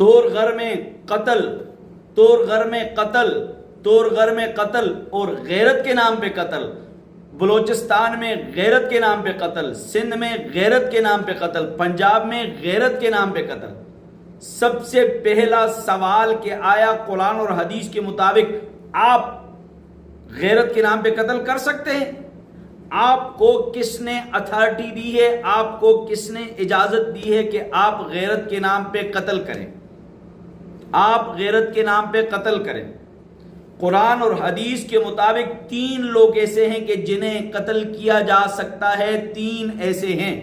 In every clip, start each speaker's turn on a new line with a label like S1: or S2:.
S1: طور غر میں قتل، طور غر میں قتل، طور غر میں قتل اور غیرت کے نام پہ قتل، بلوچستان میں غیرت کے نام پہ قتل، سندھ میں غیرت کے نام پہ قتل، پنجاب میں غیرت کے نام پہ قتل۔ سب سے پہلا سوال کہ آیا قرآن اور حدیث کے مطابق آپ غیرت کے نام پہ قتل کر سکتے ہیں؟ آپ کو کس نے اتھارٹی دی ہے، آپ کو کس نے اجازت دی ہے کہ آپ غیرت کے نام پہ قتل کریں؟ آپ غیرت کے نام پہ قتل کریں۔ قرآن اور حدیث کے مطابق 3 لوگ ایسے ہیں کہ جنہیں قتل کیا جا سکتا ہے، 3 ایسے ہیں،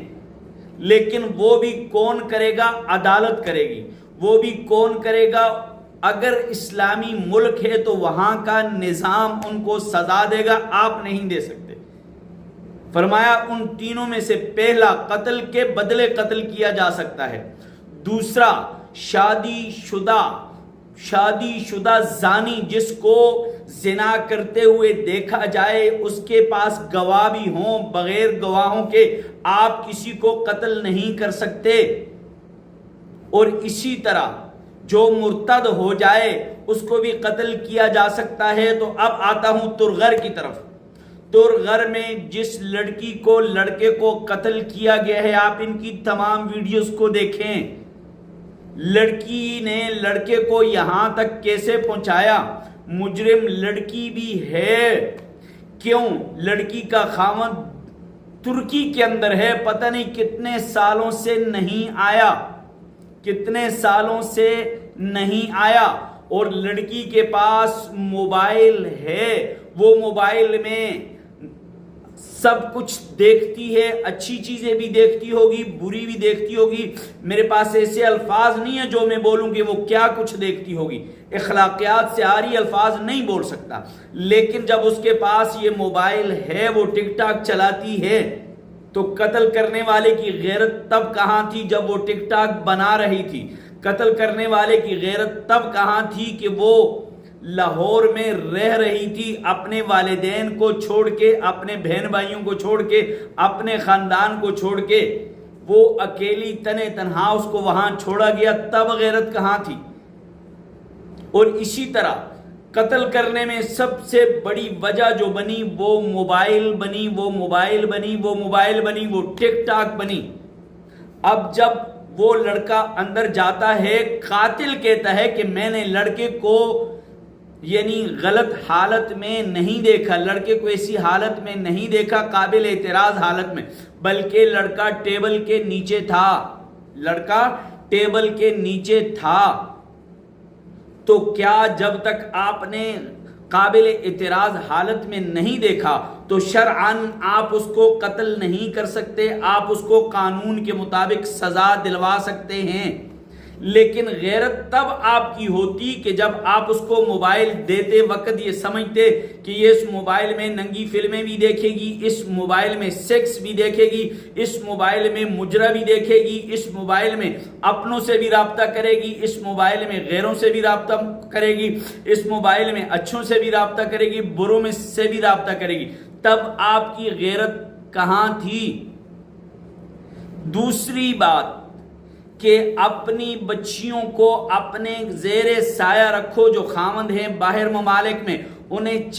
S1: لیکن وہ بھی کون کرے گا؟ عدالت کرے گی۔ وہ بھی کون کرے گا؟ اگر اسلامی ملک ہے تو وہاں کا نظام ان کو سزا دے گا، آپ نہیں دے سکتے۔ فرمایا ان تینوں میں سے پہلا قتل کے بدلے قتل کیا جا سکتا ہے، دوسرا شادی شدہ زانی جس کو زنا کرتے ہوئے دیکھا جائے، اس کے پاس گواہ بھی ہوں، بغیر گواہوں کے آپ کسی کو قتل نہیں کر سکتے۔ اور اسی طرح جو مرتد ہو جائے اس کو بھی قتل کیا جا سکتا ہے۔ تو اب آتا ہوں ترغر کی طرف۔ ترغر میں جس لڑکی کو لڑکے کو قتل کیا گیا ہے، آپ ان کی تمام ویڈیوز کو دیکھیں۔ لڑکی نے لڑکے کو یہاں تک کیسے پہنچایا؟ مجرم لڑکی بھی ہے۔ کیوں؟ لڑکی کا خاوند ترکی کے اندر ہے، پتہ نہیں کتنے سالوں سے نہیں آیا، کتنے سالوں سے نہیں آیا، اور لڑکی کے پاس موبائل ہے، وہ موبائل میں سب کچھ دیکھتی ہے، اچھی چیزیں بھی دیکھتی ہوگی، بری بھی دیکھتی ہوگی۔ میرے پاس ایسے الفاظ نہیں ہیں جو میں بولوں کہ وہ کیا کچھ دیکھتی ہوگی، اخلاقیات سے آری الفاظ نہیں بول سکتا، لیکن جب اس کے پاس یہ موبائل ہے، وہ ٹک ٹاک چلاتی ہے، تو قتل کرنے والے کی غیرت تب کہاں تھی جب وہ ٹک ٹاک بنا رہی تھی؟ قتل کرنے والے کی غیرت تب کہاں تھی کہ وہ لاہور میں رہ رہی تھی، اپنے والدین کو چھوڑ کے، اپنے بہن بھائیوں کو چھوڑ کے، اپنے خاندان کو چھوڑ کے، وہ اکیلی تنہا اس کو وہاں چھوڑا گیا، تب غیرت کہاں تھی؟ اور اسی طرح قتل کرنے میں سب سے بڑی وجہ جو بنی وہ موبائل بنی، وہ موبائل بنی، وہ موبائل بنی، وہ ٹک ٹاک بنی۔ اب جب وہ لڑکا اندر جاتا ہے، قاتل کہتا ہے کہ میں نے لڑکے کو یعنی غلط حالت میں نہیں دیکھا، لڑکے کو ایسی حالت میں نہیں دیکھا، قابل اعتراض حالت میں، بلکہ لڑکا ٹیبل کے نیچے تھا، لڑکا ٹیبل کے نیچے تھا۔ تو کیا جب تک آپ نے قابل اعتراض حالت میں نہیں دیکھا تو شرعاً آپ اس کو قتل نہیں کر سکتے، آپ اس کو قانون کے مطابق سزا دلوا سکتے ہیں؟ لیکن غیرت تب آپ کی ہوتی کہ جب آپ اس کو موبائل دیتے وقت یہ سمجھتے کہ یہ اس موبائل میں ننگی فلمیں بھی دیکھے گی، اس موبائل میں سیکس بھی دیکھے گی، اس موبائل میں مجرا بھی دیکھے گی، اس موبائل میں اپنوں سے بھی رابطہ کرے گی، اس موبائل میں غیروں سے بھی رابطہ کرے گی، اس موبائل میں اچھوں سے بھی رابطہ کرے گی، بروں میں سے بھی رابطہ کرے گی۔ تب آپ کی غیرت کہاں تھی؟ دوسری بات کہ اپنی بچیوں کو اپنے زیر سایہ رکھو، جو خاوند ہیں باہر ممالک میں، انہیں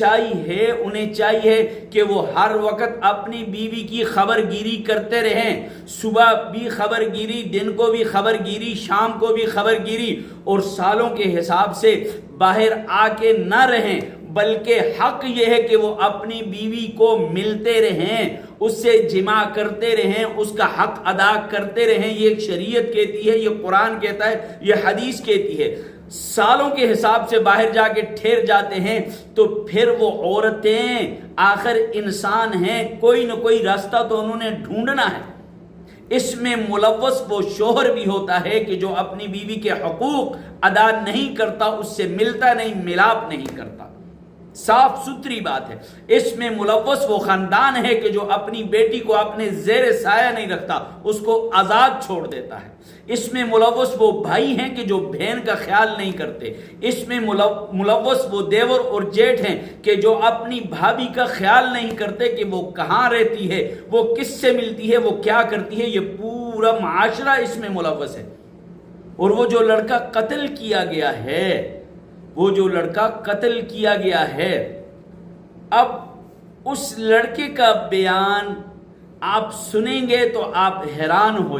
S1: چاہیے کہ وہ ہر وقت اپنی بیوی کی خبر گیری کرتے رہیں، صبح بھی خبر گیری، دن کو بھی خبر گیری، شام کو بھی خبر گیری، اور سالوں کے حساب سے باہر آ کے نہ رہیں، بلکہ حق یہ ہے کہ وہ اپنی بیوی کو ملتے رہیں، اس سے جماع کرتے رہیں، اس کا حق ادا کرتے رہیں۔ یہ شریعت کہتی ہے، یہ قرآن کہتا ہے، یہ حدیث کہتی ہے۔ سالوں کے حساب سے باہر جا کے ٹھہر جاتے ہیں تو پھر وہ عورتیں آخر انسان ہیں، کوئی نہ کوئی راستہ تو انہوں نے ڈھونڈنا ہے۔ اس میں ملوث وہ شوہر بھی ہوتا ہے کہ جو اپنی بیوی کے حقوق ادا نہیں کرتا، اس سے ملتا نہیں، ملاپ نہیں کرتا، صاف ستھری بات ہے۔ اس میں ملوث وہ خاندان ہے کہ جو اپنی بیٹی کو اپنے زیر سایہ نہیں رکھتا، اس کو آزاد چھوڑ دیتا ہے۔ اس میں ملوث وہ بھائی ہیں کہ جو بہن کا خیال نہیں کرتے۔ اس میں ملوث وہ دیور اور جیٹھ ہیں کہ جو اپنی بھابھی کا خیال نہیں کرتے کہ وہ کہاں رہتی ہے، وہ کس سے ملتی ہے، وہ کیا کرتی ہے۔ یہ پورا معاشرہ اس میں ملوث ہے۔ اور وہ جو لڑکا قتل کیا گیا ہے، وہ جو لڑکا قتل کیا گیا ہے، اب اس لڑکے کا بیان آپ سنیں گے تو آپ حیران ہو جائیں